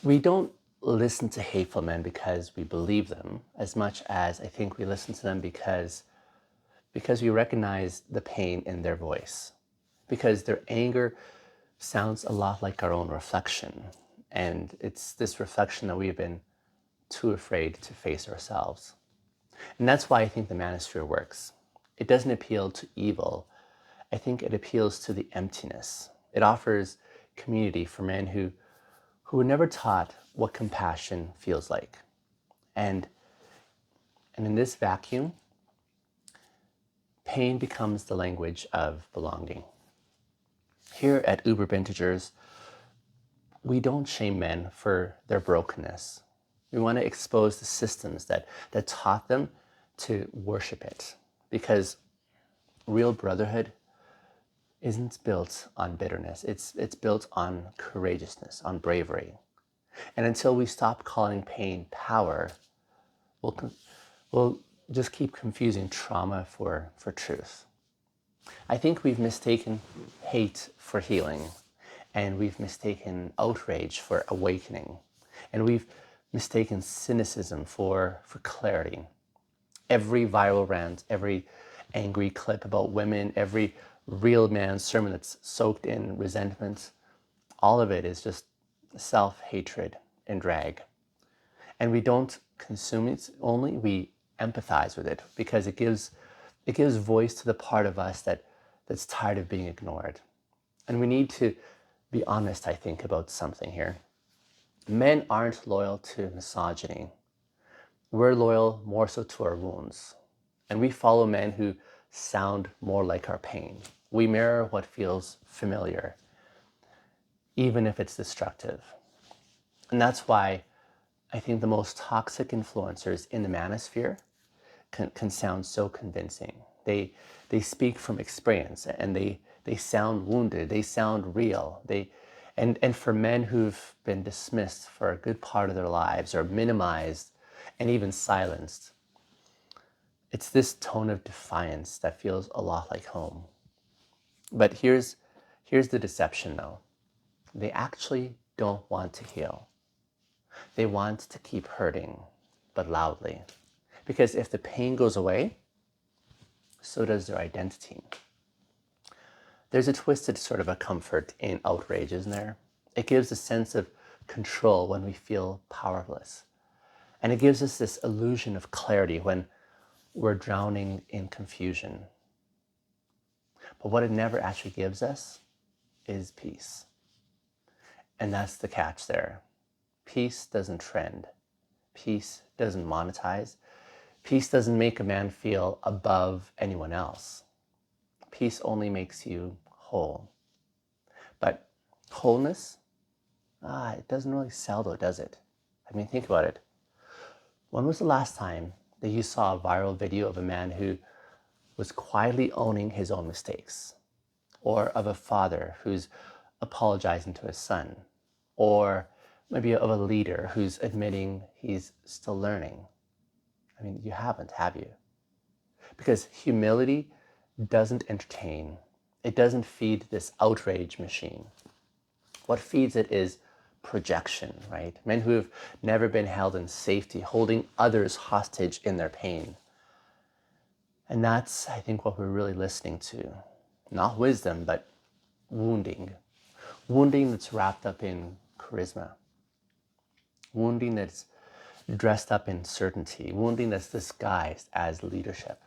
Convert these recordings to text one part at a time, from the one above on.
We don't listen to hateful men because we believe them as much as I think we listen to them because we recognize the pain in their voice, because their anger sounds a lot like our own reflection. And it's this reflection that we've been too afraid to face ourselves. And that's why I think the manosphere works. It doesn't appeal to evil. I think it appeals to the emptiness. It offers community for men who were never taught what compassion feels like. And, and in this vacuum, pain becomes the language of belonging. Here at Uber Bintegers, we don't shame men for their brokenness. We want to expose the systems that taught them to worship it. Because real brotherhood isn't built on bitterness. It's built on courageousness, on bravery. And until we stop calling pain power, we'll just keep confusing trauma for truth. I think we've mistaken hate for healing, and we've mistaken outrage for awakening, and we've mistaken cynicism for clarity. Every viral rant, every angry clip about women, every real man sermon that's soaked in resentment, all of it is just self-hatred in drag. And we don't consume it only, we empathize with it because it gives voice to the part of us that's tired of being ignored. And we need to be honest, I think, about something here. Men aren't loyal to misogyny. We're loyal more so to our wounds. And we follow men who sound more like our pain. We mirror what feels familiar, even if it's destructive. And that's why I think the most toxic influencers in the manosphere can sound so convincing. They speak from experience, and they sound wounded, they sound real. And for men who've been dismissed for a good part of their lives or minimized and even silenced, it's this tone of defiance that feels a lot like home. But here's the deception though. They actually don't want to heal. They want to keep hurting, but loudly. Because if the pain goes away, so does their identity. There's a twisted sort of a comfort in outrage, isn't there? It gives a sense of control when we feel powerless. And it gives us this illusion of clarity when we're drowning in confusion. But what it never actually gives us is peace. And that's the catch there. Peace doesn't trend. Peace doesn't monetize. Peace doesn't make a man feel above anyone else. Peace only makes you whole. But wholeness, it doesn't really sell though, does it? I mean, think about it. When was the last time that you saw a viral video of a man who was quietly owning his own mistakes? Or of a father who's apologizing to his son? Or maybe of a leader who's admitting he's still learning? I mean, you haven't, have you? Because humility doesn't entertain. It doesn't feed this outrage machine. What feeds it is projection, right? Men who have never been held in safety, holding others hostage in their pain. And that's, I think, what we're really listening to. Not wisdom, but wounding. Wounding that's wrapped up in charisma. Wounding that's dressed up in certainty. Wounding that's disguised as leadership.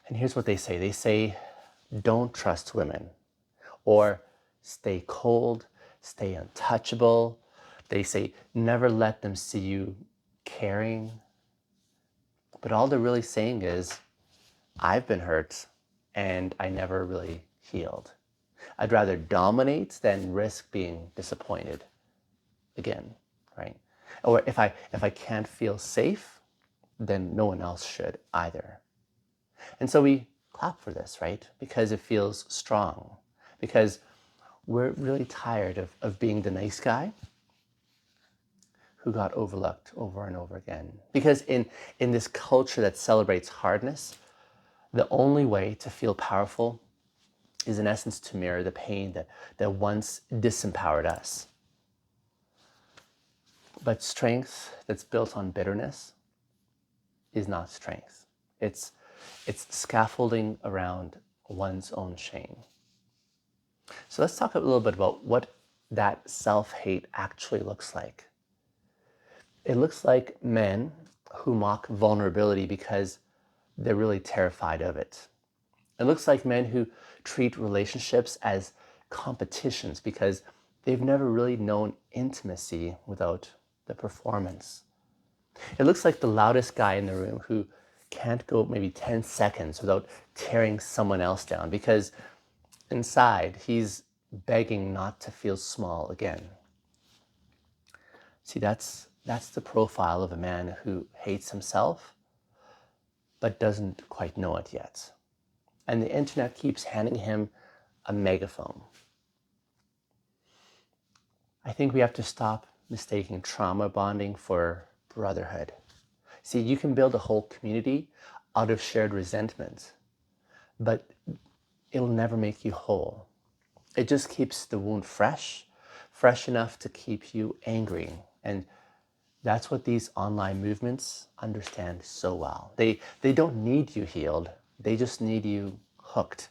And here's what they say. They say, don't trust women. Or stay cold, stay untouchable. They say, never let them see you caring. But all they're really saying is, I've been hurt and I never really healed. I'd rather dominate than risk being disappointed again, right? Or if I can't feel safe, then no one else should either. And so we clap for this, right? Because it feels strong. Because we're really tired of being the nice guy who got overlooked over and over again. Because in this culture that celebrates hardness, the only way to feel powerful is in essence to mirror the pain that once disempowered us. But strength that's built on bitterness is not strength. It's scaffolding around one's own shame. So let's talk a little bit about what that self-hate actually looks like. It looks like men who mock vulnerability because they're really terrified of it. It looks like men who treat relationships as competitions because they've never really known intimacy without the performance. It looks like the loudest guy in the room who can't go maybe 10 seconds without tearing someone else down because inside he's begging not to feel small again. See, that's the profile of a man who hates himself but doesn't quite know it yet. And the internet keeps handing him a megaphone. I think we have to stop mistaking trauma bonding for brotherhood. See, you can build a whole community out of shared resentment, but it'll never make you whole. It just keeps the wound fresh enough to keep you angry. And that's what these online movements understand so well. They don't need you healed. They just need you hooked.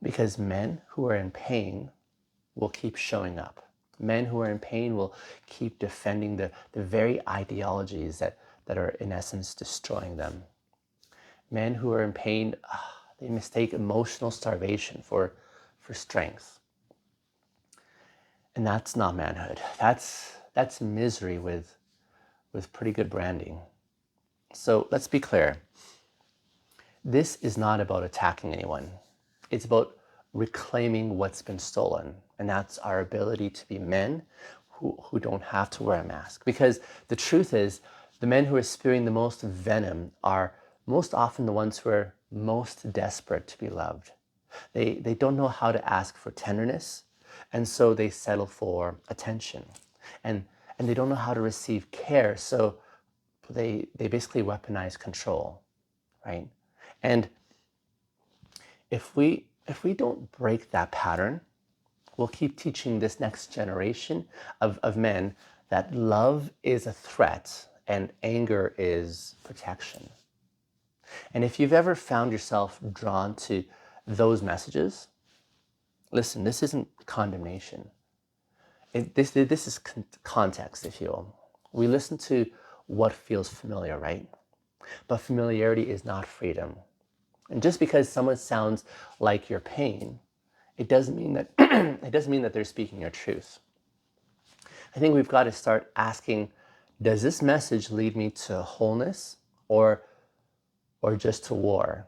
Because men who are in pain will keep showing up. Men who are in pain will keep defending the very ideologies that are in essence destroying them. Men who are in pain, they mistake emotional starvation for strength. And that's not manhood. That's misery with pretty good branding. So let's be clear. This is not about attacking anyone. It's about reclaiming what's been stolen. And that's our ability to be men who don't have to wear a mask. Because the truth is, the men who are spewing the most venom are most often the ones who are most desperate to be loved. They don't know how to ask for tenderness, and so they settle for attention. And they don't know how to receive care, so they basically weaponize control, right? And if we don't break that pattern, we'll keep teaching this next generation of men that love is a threat and anger is protection. And if you've ever found yourself drawn to those messages, listen, this isn't condemnation. This is context, if you will. We listen to what feels familiar, right? But familiarity is not freedom. And just because someone sounds like your pain, it doesn't mean that it doesn't mean that they're speaking your truth. I think we've got to start asking, does this message lead me to wholeness or just to war?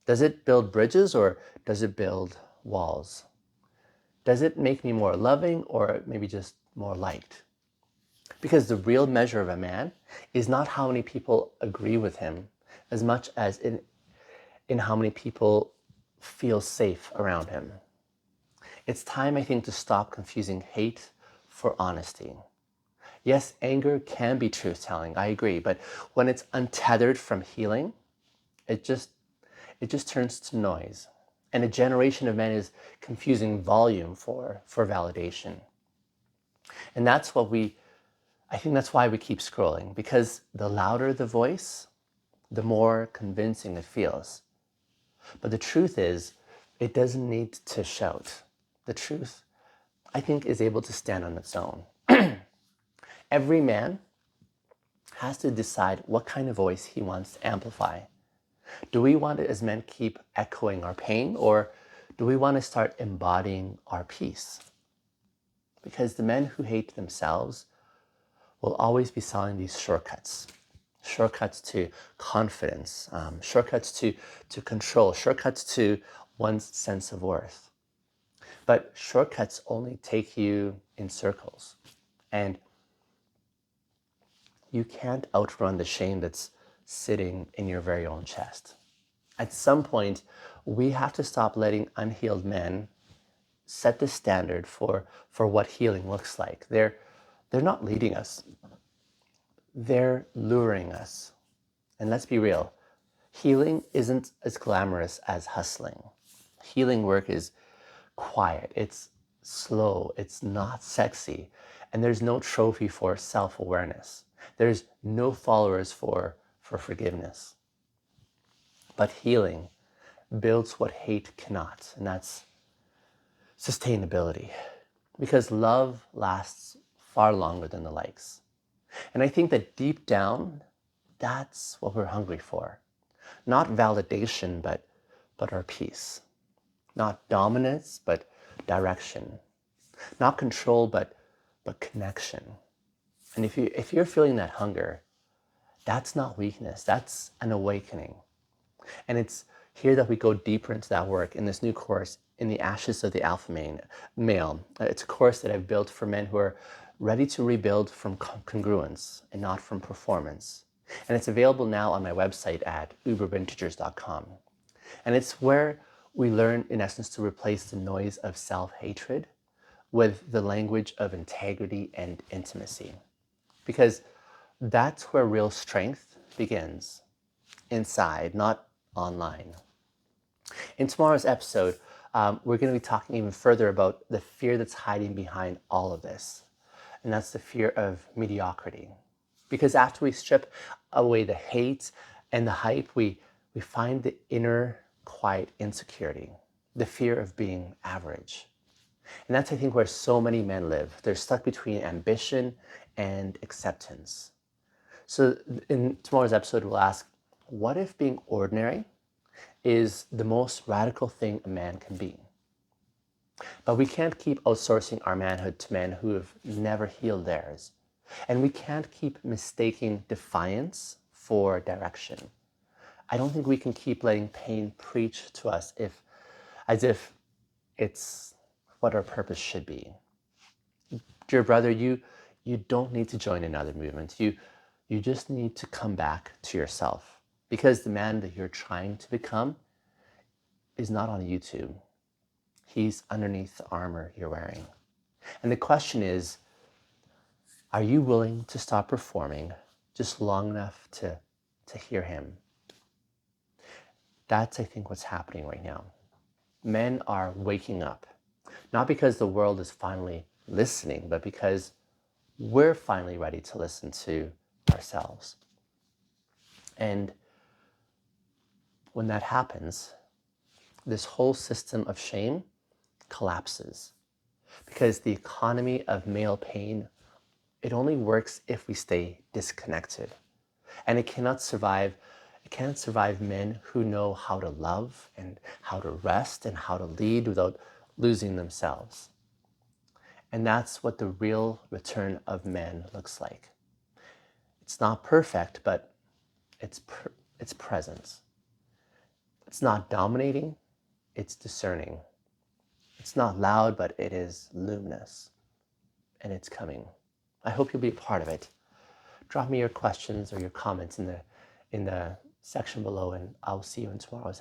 Does it build bridges or does it build walls? Does it make me more loving or maybe just more liked? Because the real measure of a man is not how many people agree with him as much as in how many people feel safe around him. It's time, I think, to stop confusing hate for honesty. Yes, anger can be truth-telling, I agree, but when it's untethered from healing, it just turns to noise. And a generation of men is confusing volume for validation. And I think that's why we keep scrolling, because the louder the voice, the more convincing it feels. But the truth is, it doesn't need to shout. The truth, I think, is able to stand on its own. Every man has to decide what kind of voice he wants to amplify. Do we want to, as men, keep echoing our pain, or do we want to start embodying our peace? Because the men who hate themselves will always be selling these shortcuts. Shortcuts to confidence, shortcuts to control, shortcuts to one's sense of worth. But shortcuts only take you in circles. And you can't outrun the shame that's sitting in your very own chest. At some point, we have to stop letting unhealed men set the standard for what healing looks like. They're not leading us. They're luring us. And let's be real, healing isn't as glamorous as hustling. Healing work is quiet. It's slow, it's not sexy, and there's no trophy for self-awareness. There's no followers for forgiveness. But healing builds what hate cannot, and that's sustainability. Because love lasts far longer than the likes. And I think that deep down, that's what we're hungry for. Not validation, but our peace. Not dominance, but direction. Not control, but connection. And if you're feeling that hunger, that's not weakness, that's an awakening. And it's here that we go deeper into that work in this new course, In the Ashes of the Alpha Male. It's a course that I've built for men who are ready to rebuild from congruence and not from performance. And it's available now on my website at uberbintegers.com. And it's where we learn, in essence, to replace the noise of self-hatred with the language of integrity and intimacy. Because that's where real strength begins, inside, not online. In tomorrow's episode, we're going to be talking even further about the fear that's hiding behind all of this. And that's the fear of mediocrity. Because after we strip away the hate and the hype, we find the inner quiet insecurity, the fear of being average. And that's, I think, where so many men live. They're stuck between ambition and acceptance. So in tomorrow's episode, we'll ask, what if being ordinary is the most radical thing a man can be? But we can't keep outsourcing our manhood to men who have never healed theirs. And we can't keep mistaking defiance for direction. I don't think we can keep letting pain preach to us as if it's what our purpose should be. Dear brother, you don't need to join another movement. You just need to come back to yourself, because the man that you're trying to become is not on YouTube. He's underneath the armor you're wearing. And the question is, are you willing to stop performing just long enough to hear him? That's, I think, what's happening right now. Men are waking up, not because the world is finally listening, but because we're finally ready to listen to ourselves. And when that happens, this whole system of shame collapses, because the economy of male pain, it only works if we stay disconnected. And it cannot survive men who know how to love and how to rest and how to lead without losing themselves. And that's what the real return of men looks like. It's not perfect, but it's presence. It's not dominating, it's discerning. It's not loud, but it is luminous. And it's coming. I hope you'll be a part of it. Drop me your questions or your comments in the section below, and I'll see you in tomorrow's